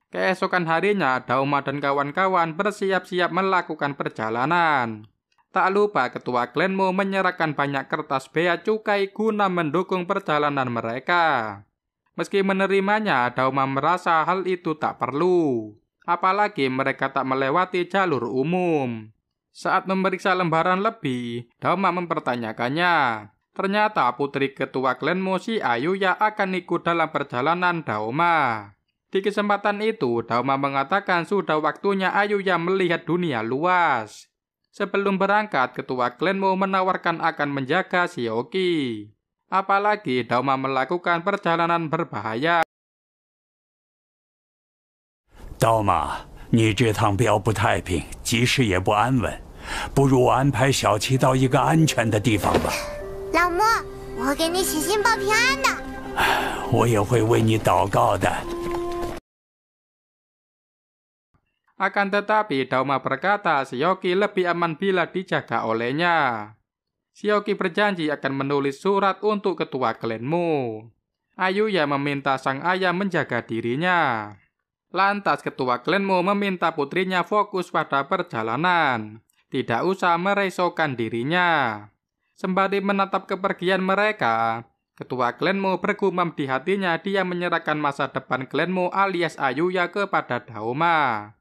Keesokan harinya, Daoma dan kawan-kawan bersiap-siap melakukan perjalanan. Tak lupa ketua klan Mu menyerahkan banyak kertas bea cukai guna mendukung perjalanan mereka. Meski menerimanya, Daoma merasa hal itu tak perlu. Apalagi mereka tak melewati jalur umum. Saat memeriksa lembaran lebih, Daoma mempertanyakannya. Ternyata putri ketua klan Mu si Ayuya akan ikut dalam perjalanan Daoma. Di kesempatan itu, Daoma mengatakan sudah waktunya Ayuya melihat dunia luas. Sebelum berangkat, ketua klan Mu menawarkan akan menjaga Xiaoqi. Apalagi Daoma melakukan perjalanan berbahaya. 刀马，你这趟表不太平，即使也不安稳，不如我安排小七到一个安全的地方吧。老莫，我会给你写信报平安的。我也会为你祷告的。 Akan tetapi Daoma berkata Xiaoqi lebih aman bila dijaga olehnya. Xiaoqi berjanji akan menulis surat untuk ketua klan Mu. Ayuya meminta sang ayah menjaga dirinya. Lantas ketua klan Mu meminta putrinya fokus pada perjalanan. Tidak usah meresahkan dirinya. Sembari menatap kepergian mereka, ketua klan Mu bergumam di hatinya dia menyerahkan masa depan klan Mu alias Ayuya kepada Daoma.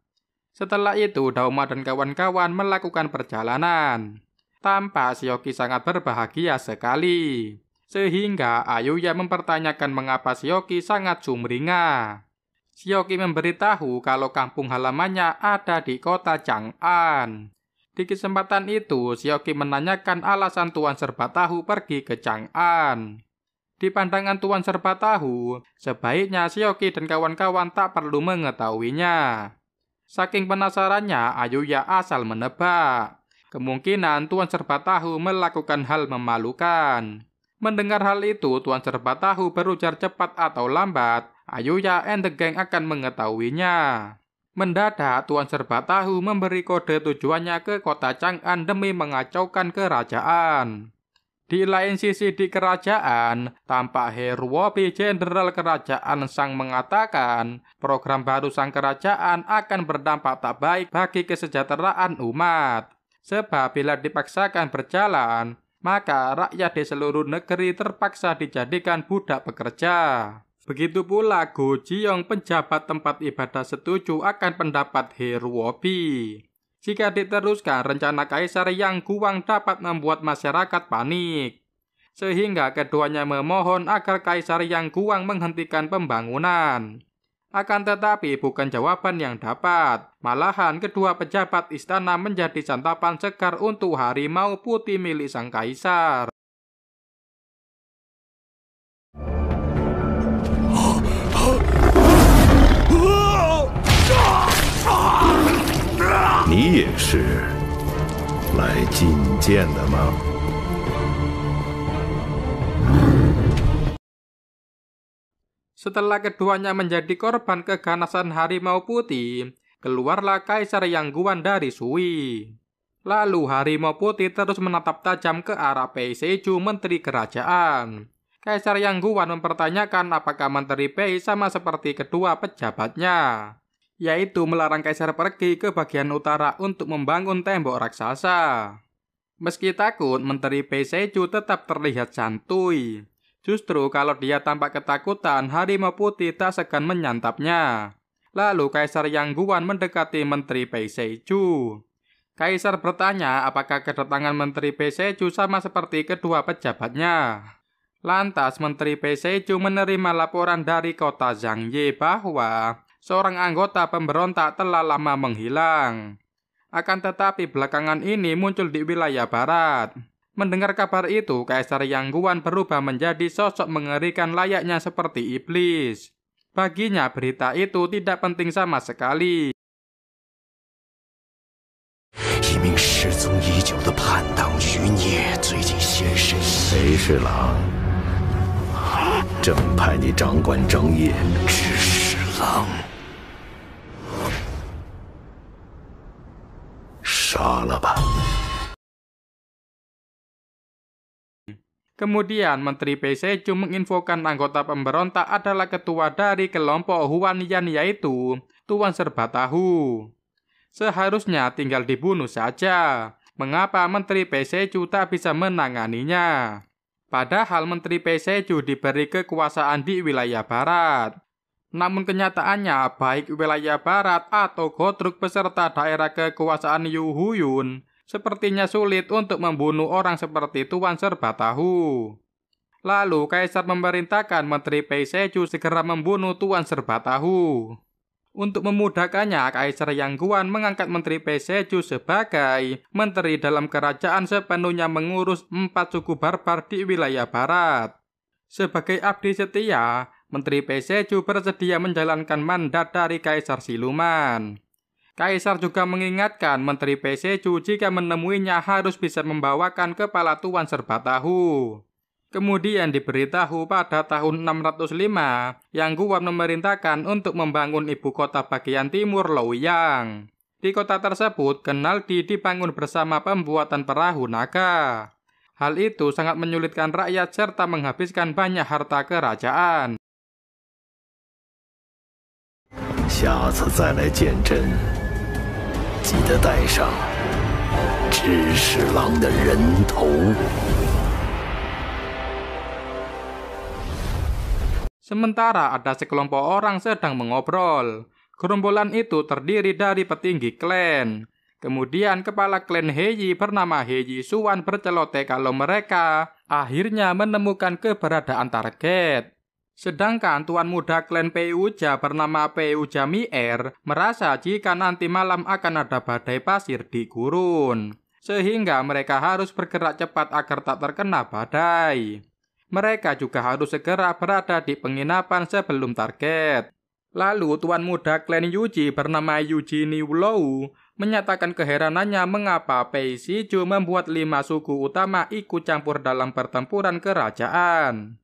Setelah itu, Daoma dan kawan-kawan melakukan perjalanan. Tampak Xiaoqi sangat berbahagia sekali. Sehingga Ayuya mempertanyakan mengapa Xiaoqi sangat sumringah. Xiaoqi memberitahu kalau kampung halamannya ada di kota Chang'an. Di kesempatan itu, Xiaoqi menanyakan alasan Tuan Serba Tahu pergi ke Chang'an. Di pandangan Tuan Serba Tahu, sebaiknya Xiaoqi dan kawan-kawan tak perlu mengetahuinya. Saking penasarannya, Ayuya asal menebak. Kemungkinan Tuan Serba Tahu melakukan hal memalukan. Mendengar hal itu, Tuan Serba Tahu berujar cepat atau lambat, Ayuya and the gang akan mengetahuinya. Mendadak, Tuan Serba Tahu memberi kode tujuannya ke kota Chang'an demi mengacaukan kerajaan. Di lain sisi di kerajaan, tampak Heruobi, jenderal kerajaan Sang mengatakan program baru Sang kerajaan akan berdampak tak baik bagi kesejahteraan umat. Sebab bila dipaksakan berjalan, maka rakyat di seluruh negeri terpaksa dijadikan budak pekerja. Begitu pula Go Jiong, pejabat tempat ibadah, setuju akan pendapat Heruobi. Jika diteruskan, rencana Kaisar Yang Guang dapat membuat masyarakat panik. Sehingga keduanya memohon agar Kaisar Yang Guang menghentikan pembangunan. Akan tetapi bukan jawaban yang dapat. Malahan kedua pejabat istana menjadi santapan segar untuk harimau putih milik sang kaisar.你也是来觐见的吗？ Setelah keduanya menjadi korban keganasan harimau putih, keluarlah Kaisar Yang Guan dari Sui. Lalu harimau putih terus menatap tajam ke arah Pei Seju, menteri kerajaan. Kaisar Yang Guan mempertanyakan apakah menteri Pei sama seperti kedua pejabatnya, yaitu melarang Kaisar pergi ke bagian utara untuk membangun tembok raksasa. Meski takut, menteri Pei Seju tetap terlihat santuy. Justru kalau dia tampak ketakutan, harimau putih tak segan menyantapnya. Lalu Kaisar Yang Guan mendekati menteri Pei Seju. Kaisar bertanya apakah kedatangan menteri Pei Seju sama seperti kedua pejabatnya. Lantas menteri Pei Seju menerima laporan dari kota Zhangye bahwa seorang anggota pemberontak telah lama menghilang. Akan tetapi belakangan ini muncul di wilayah barat. Mendengar kabar itu, Kaisar Yang Guan berubah menjadi sosok mengerikan layaknya seperti iblis. Baginya berita itu tidak penting sama sekali. 一名失踪已久的叛党余孽最近现身。裴侍郎，正派你掌管政业。知侍郎，杀了吧！ Kemudian menteri Pei Seju menginfokan anggota pemberontak adalah ketua dari kelompok Huan Yan, yaitu Tuan Serba Tahu. Seharusnya tinggal dibunuh saja. Mengapa menteri Pei Seju tak bisa menanganinya? Padahal menteri Pei Seju diberi kekuasaan di wilayah barat. Namun kenyataannya baik wilayah barat atau Gotruk beserta daerah kekuasaan Yu Huyun sepertinya sulit untuk membunuh orang seperti Tuan Serba Tahu. Lalu Kaisar memerintahkan menteri Pei Seju segera membunuh Tuan Serba Tahu. Untuk memudahkannya, Kaisar Yang Guan mengangkat menteri Pei Seju sebagai menteri dalam kerajaan sepenuhnya mengurus 4 suku barbar di wilayah barat. Sebagai abdi setia, menteri Pei Seju bersedia menjalankan mandat dari Kaisar siluman. Kaisar juga mengingatkan menteri Pei Seju jika menemuinya harus bisa membawakan kepala Tuan Serba Tahu. Kemudian diberitahu pada tahun 605, Yang Guan memerintahkan untuk membangun ibu kota bagian timur Luoyang. Di kota tersebut, Kenaldi dibangun bersama pembuatan perahu naga. Hal itu sangat menyulitkan rakyat serta menghabiskan banyak harta kerajaan. 下次再来见朕，记得带上知侍郎的人头。 Sementara ada sekelompok orang sedang mengobrol. Gerombolan itu terdiri dari petinggi klan. Kemudian kepala klan Heyi bernama Heyi Suan berceloteh kalau mereka akhirnya menemukan keberadaan target. Sedangkan tuan muda klan Peuja bernama Peuja Mier merasa jika nanti malam akan ada badai pasir di gurun, sehingga mereka harus bergerak cepat agar tak terkena badai. Mereka juga harus segera berada di penginapan sebelum target. Lalu tuan muda klan Yuji bernama Yuji Niulou menyatakan keheranannya mengapa Pei Seju membuat 5 suku utama ikut campur dalam pertempuran kerajaan.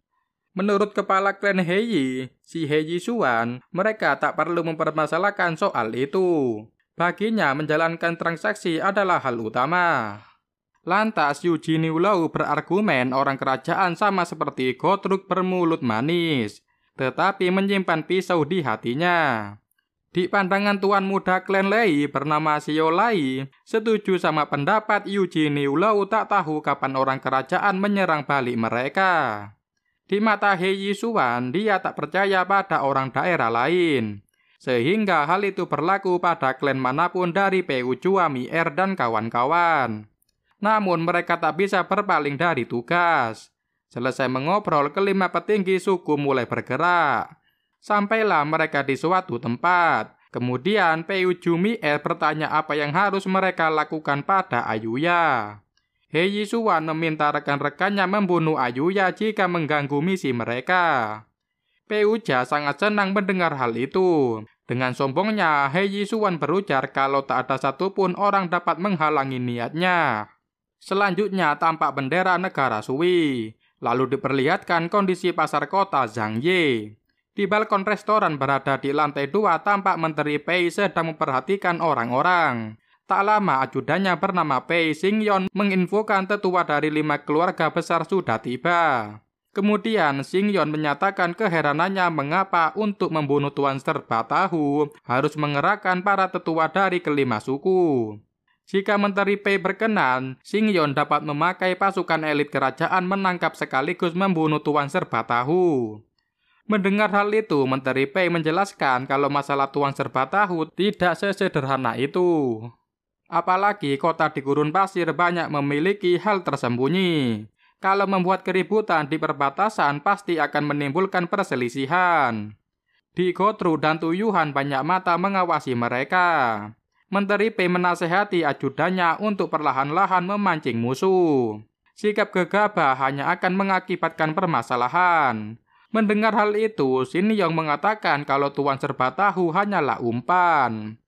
Menurut kepala klan Heyi, si Heyi Suan, mereka tak perlu mempermasalahkan soal itu. Baginya menjalankan transaksi adalah hal utama. Lantas Yuji Niulau berargumen orang kerajaan sama seperti Gotruk bermulut manis, tetapi menyimpan pisau di hatinya. Di pandangan tuan muda klan Lei bernama Xiao Lai, setuju sama pendapat Yuji Niulau tak tahu kapan orang kerajaan menyerang balik mereka. Di mata He Yisuan, dia tak percaya pada orang daerah lain. Sehingga hal itu berlaku pada klan manapun dari Peu Chua Mi Er dan kawan-kawan. Namun mereka tak bisa berpaling dari tugas. Selesai mengobrol, kelima petinggi suku mulai bergerak. Sampailah mereka di suatu tempat. Kemudian Peu Chua Mi Er bertanya apa yang harus mereka lakukan pada Ayuya. He Yisuan meminta rekan-rekannya membunuh Ayuya jika mengganggu misi mereka. Peu Jia sangat senang mendengar hal itu. Dengan sombongnya, He Yisuan berujar kalau tak ada satupun orang dapat menghalangi niatnya. Selanjutnya tampak bendera negara Sui. Lalu diperlihatkan kondisi pasar kota Zhangye. Di balkon restoran berada di lantai 2 tampak Menteri Pei sedang memperhatikan orang-orang. Tak lama ajudannya bernama Pei Xingyon menginfokan tetua dari 5 keluarga besar sudah tiba. Kemudian Xingyon menyatakan keheranannya mengapa untuk membunuh Tuan Serba Tahu harus mengerahkan para tetua dari kelima suku. Jika Menteri Pei berkenan, Xingyon dapat memakai pasukan elit kerajaan menangkap sekaligus membunuh Tuan Serba Tahu. Mendengar hal itu, Menteri Pei menjelaskan kalau masalah Tuan Serba Tahu tidak sesederhana itu. Apalagi kota di gurun pasir banyak memiliki hal tersembunyi. Kalau membuat keributan di perbatasan pasti akan menimbulkan perselisihan. Di Gotru dan Tuyuhan banyak mata mengawasi mereka. Menteri Pei menasehati ajudannya untuk perlahan-lahan memancing musuh. Sikap gegabah hanya akan mengakibatkan permasalahan. Mendengar hal itu, Xin Yong mengatakan kalau Tuan Serba Tahu hanyalah umpan.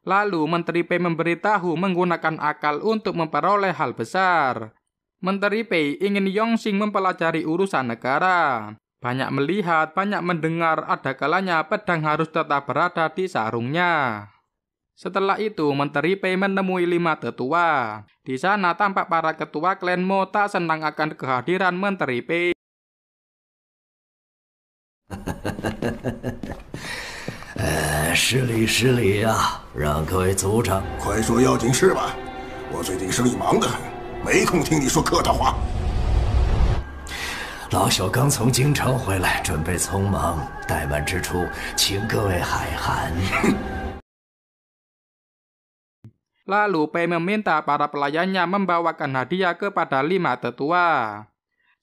Lalu Menteri Pei memberitahu menggunakan akal untuk memperoleh hal besar. Menteri Pei ingin Yongxing mempelajari urusan negara. Banyak melihat, banyak mendengar, ada kalanya pedang harus tetap berada di sarungnya. Setelah itu, Menteri Pei menemui 5 tetua. Di sana tampak para ketua klan Mo tak senang akan kehadiran Menteri Pei. 失礼失礼啊！让各位族长快说要紧事吧，我最近生意忙得很，没空听你说客套话。老朽刚从京城回来，准备匆忙，怠慢之处，请各位海涵。Lalu Pei meminta para pelayannya membawakan hadiah kepada 5 tetua.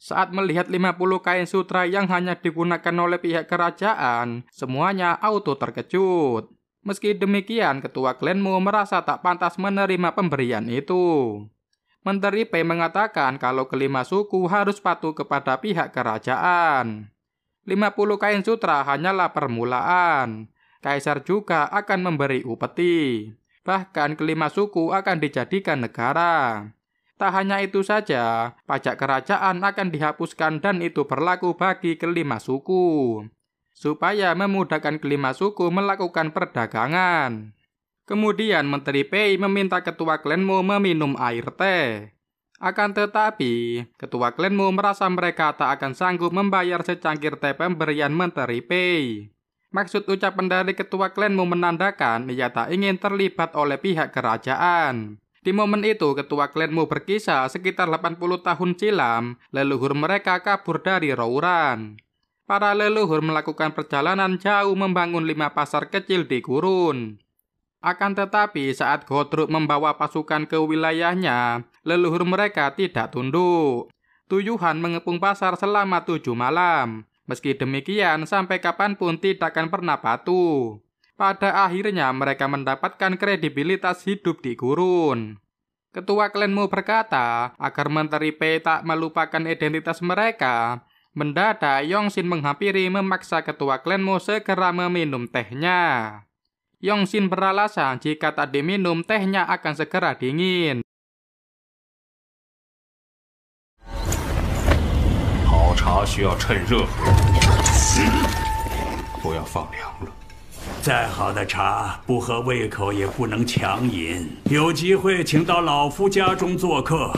Saat melihat 50 kain sutra yang hanya digunakan oleh pihak kerajaan, semuanya auto terkejut. Meski demikian, ketua klan Mo merasa tak pantas menerima pemberian itu. Menteri Pei mengatakan kalau kelima suku harus patuh kepada pihak kerajaan. 50 kain sutra hanyalah permulaan. Kaisar juga akan memberi upeti. Bahkan kelima suku akan dijadikan negara. Tak hanya itu saja, pajak kerajaan akan dihapuskan dan itu berlaku bagi kelima suku. Supaya memudahkan kelima suku melakukan perdagangan. Kemudian Menteri Pei meminta ketua klan Mo meminum air teh. Akan tetapi, ketua klan Mo merasa mereka tak akan sanggup membayar secangkir teh pemberian Menteri Pei. Maksud ucapan dari ketua klan Mo menandakan ia tak ingin terlibat oleh pihak kerajaan. Di momen itu, ketua klan Mo berkisah sekitar 80 tahun silam, leluhur mereka kabur dari Rouran. Para leluhur melakukan perjalanan jauh membangun 5 pasar kecil di gurun. Akan tetapi saat Gotruk membawa pasukan ke wilayahnya, leluhur mereka tidak tunduk. Tuyuhan mengepung pasar selama 7 malam. Meski demikian, sampai kapanpun tidak akan pernah patuh. Pada akhirnya mereka mendapatkan kredibilitas hidup di gurun. Ketua klan Mo berkata, agar Menteri Pei tak melupakan identitas mereka, mendadak Yongxin menghampiri memaksa ketua klan Mo segera meminum tehnya. Yongxin beralasan jika tak diminum tehnya akan segera dingin. 好茶需要趁热喝，不要放凉了。 再好的茶，不合胃口也不能强饮。有机会请到老夫家中做客，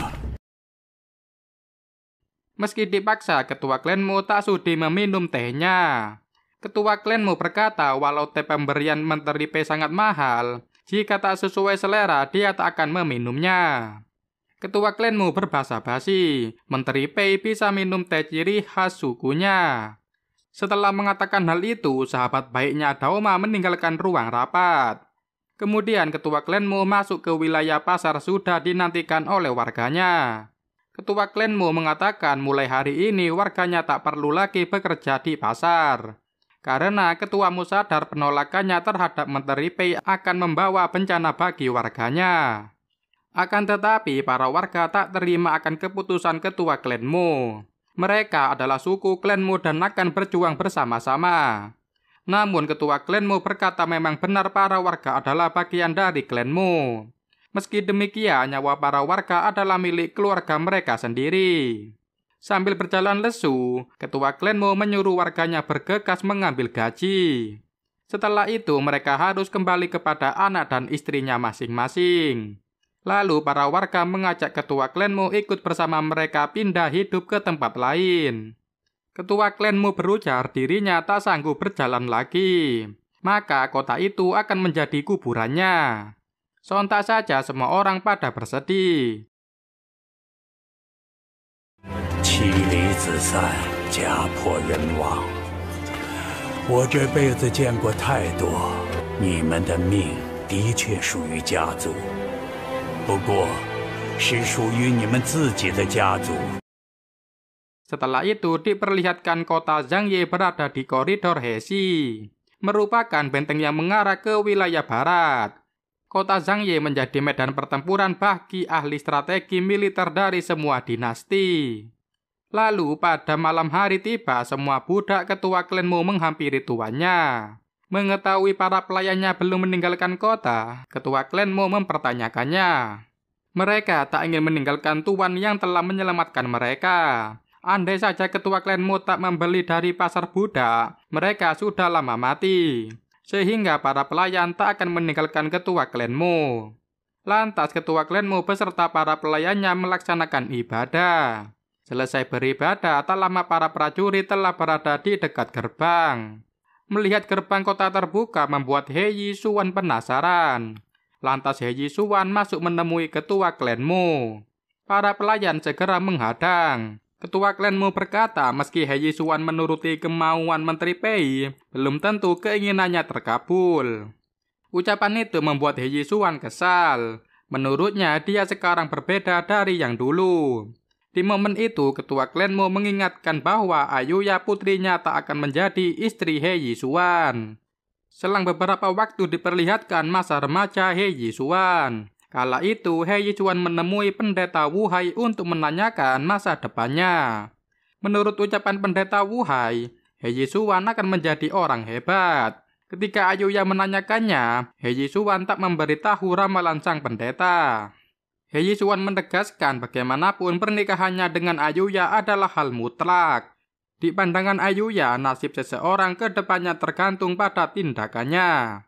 Meski dipaksa, ketua klan Mo tak sudi meminum tehnya. Ketua klan Mo berkata walau teh pemberian Menteri Pei sangat mahal, jika tak sesuai selera dia tak akan meminumnya. Ketua klan Mo berbahasa basi, Menteri Pei bisa minum teh ciri khas sukunya. Setelah mengatakan hal itu, sahabat baiknya Daoma meninggalkan ruang rapat. Kemudian ketua klan Mo masuk ke wilayah pasar sudah dinantikan oleh warganya. Ketua klan Mo mengatakan mulai hari ini warganya tak perlu lagi bekerja di pasar. Karena ketua Mo sadar penolakannya terhadap Menteri Pei akan membawa bencana bagi warganya. Akan tetapi para warga tak terima akan keputusan ketua klan Mo. Mereka adalah suku klan Mo dan akan berjuang bersama-sama. Namun ketua klan Mo berkata memang benar para warga adalah bagian dari klan Mo. Meski demikian, nyawa para warga adalah milik keluarga mereka sendiri. Sambil berjalan lesu, ketua klan Mo menyuruh warganya bergegas mengambil gaji. Setelah itu, mereka harus kembali kepada anak dan istrinya masing-masing. Lalu para warga mengajak ketua klan Mo ikut bersama mereka pindah hidup ke tempat lain. Ketua klan Mo berujar dirinya tak sanggup berjalan lagi. Maka kota itu akan menjadi kuburannya. Sontak saja semua orang pada bersedih. 妻离子散，家破人亡。我这辈子见过太多，你们的命的确属于家族，不过是属于你们自己的家族。 Setelah itu diperlihatkan kota Zhangye berada di koridor Heshi, merupakan benteng yang mengarah ke wilayah barat. Kota Zhangye menjadi medan pertempuran bagi ahli strategi militer dari semua dinasti. Lalu pada malam hari tiba semua budak ketua klan Mo menghampiri tuannya. Mengetahui para pelayannya belum meninggalkan kota, ketua klan Mo mempertanyakannya. Mereka tak ingin meninggalkan tuan yang telah menyelamatkan mereka. Andai saja ketua klan Mo tak membeli dari pasar budak, mereka sudah lama mati. Sehingga para pelayan tak akan meninggalkan ketua klan Mo. Lantas ketua klan Mo beserta para pelayannya melaksanakan ibadah. Selesai beribadah, tak lama para prajurit telah berada di dekat gerbang. Melihat gerbang kota terbuka membuat He Yisuan penasaran. Lantas He Yisuan masuk menemui ketua klan Mo. Para pelayan segera menghadang. Ketua klan Mo berkata meski He Yisuan menuruti kemauan Menteri Pei, belum tentu keinginannya terkabul. Ucapan itu membuat He Yisuan kesal. Menurutnya dia sekarang berbeda dari yang dulu. Di momen itu ketua klan Mo mengingatkan bahwa Ayuya putrinya tak akan menjadi istri He Yisuan. Selang beberapa waktu diperlihatkan masa remaja He Yisuan. Kala itu, He Yisuan menemui pendeta Wuhai untuk menanyakan masa depannya. Menurut ucapan pendeta Wuhai, He Yisuan akan menjadi orang hebat. Ketika Ayuya menanyakannya, He Yisuan tak memberitahu ramalan sang pendeta. He Yisuan menegaskan bagaimanapun pernikahannya dengan Ayuya adalah hal mutlak. Di pandangan Ayuya, nasib seseorang ke depannya tergantung pada tindakannya.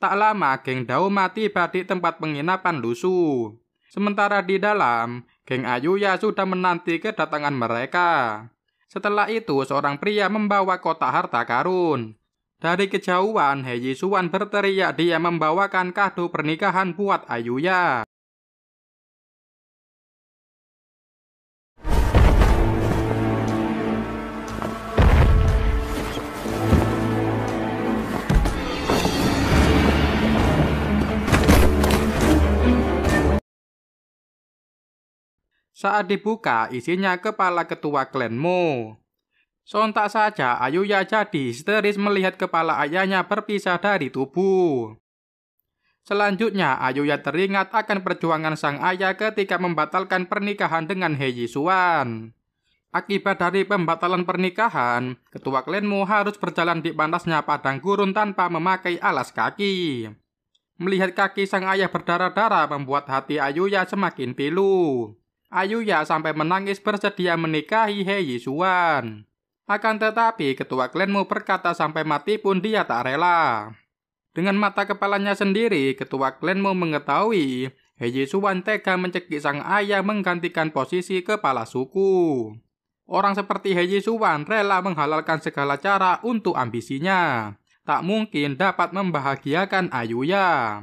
Tak lama, geng Daoma tiba di tempat penginapan Lusu. Sementara di dalam, geng Ayuya sudah menanti kedatangan mereka. Setelah itu, seorang pria membawa kotak harta karun. Dari kejauhan, He Yisuan berteriak dia membawakan kado pernikahan buat Ayuya. Saat dibuka, isinya kepala ketua klan Mo. Sontak saja Ayuya jadi histeris melihat kepala ayahnya berpisah dari tubuh. Selanjutnya, Ayuya teringat akan perjuangan sang ayah ketika membatalkan pernikahan dengan He Yisuan. Akibat dari pembatalan pernikahan, ketua klan Mo harus berjalan di panasnya padang gurun tanpa memakai alas kaki. Melihat kaki sang ayah berdarah-darah membuat hati Ayuya semakin pilu. Ayuya sampai menangis bersedia menikahi He Yisuan. Akan tetapi ketua klan Mo berkata sampai mati pun dia tak rela. Dengan mata kepalanya sendiri, ketua klan Mo mengetahui He Yisuan tega mencekik sang ayah menggantikan posisi kepala suku. Orang seperti He Yisuan rela menghalalkan segala cara untuk ambisinya. Tak mungkin dapat membahagiakan Ayuya.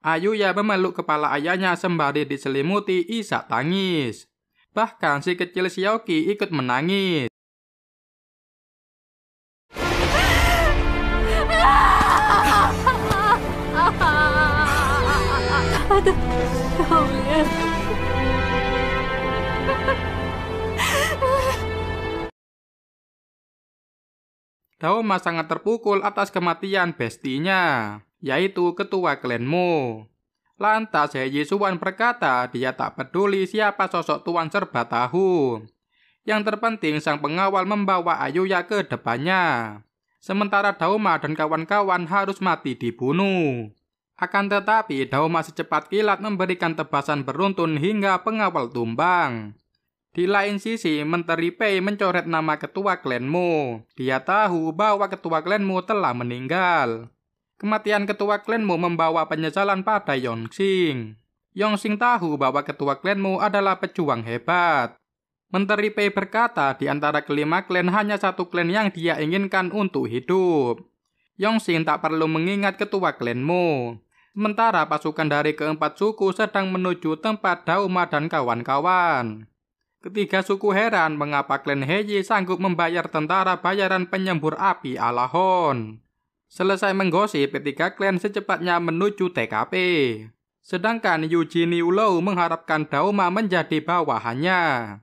Ayuya memeluk kepala ayahnya sembari diselimuti isak tangis. Bahkan si kecil Xiaoqi ikut menangis. Daoma sangat terpukul atas kematian bestinya, yaitu ketua klan Mo. Lantas He Yisuan berkata dia tak peduli siapa sosok Tuan Serba Tahu. Yang terpenting sang pengawal membawa Ayuya ke depannya. Sementara Daoma dan kawan-kawan harus mati dibunuh. Akan tetapi Daoma secepat kilat memberikan tebasan beruntun hingga pengawal tumbang. Di lain sisi, Menteri Pei mencoret nama ketua klan Mo. Dia tahu bahwa ketua klan Mo telah meninggal. Kematian ketua klan Mo membawa penyesalan pada Yongxing. Yongxing tahu bahwa ketua klan Mo adalah pejuang hebat. Menteri Pei berkata di antara kelima klan hanya satu klan yang dia inginkan untuk hidup. Yongxing tak perlu mengingat ketua klan Mo. Sementara pasukan dari keempat suku sedang menuju tempat Daoma dan kawan-kawan. Ketiga suku heran mengapa klan Heiji sanggup membayar tentara bayaran penyembur api ala Hon. Selesai menggosip, ketiga klan secepatnya menuju TKP. Sedangkan Yuji Niulou mengharapkan Daoma menjadi bawahannya.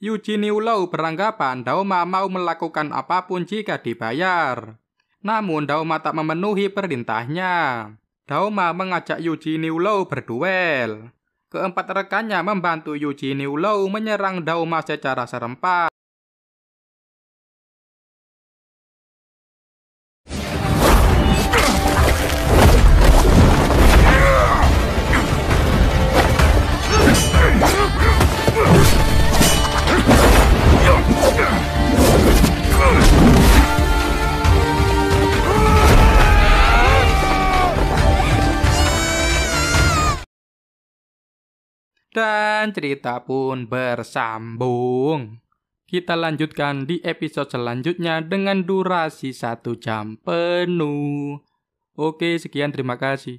Yuji Niulou beranggapan Daoma mau melakukan apapun jika dibayar. Namun Daoma tak memenuhi perintahnya. Daoma mengajak Yuji Niulou berduel. Keempat rekannya membantu Yuji Niulou menyerang Daoma secara serempak. Dan cerita pun bersambung. Kita lanjutkan di episode selanjutnya dengan durasi 1 jam penuh. Oke, sekian, terima kasih.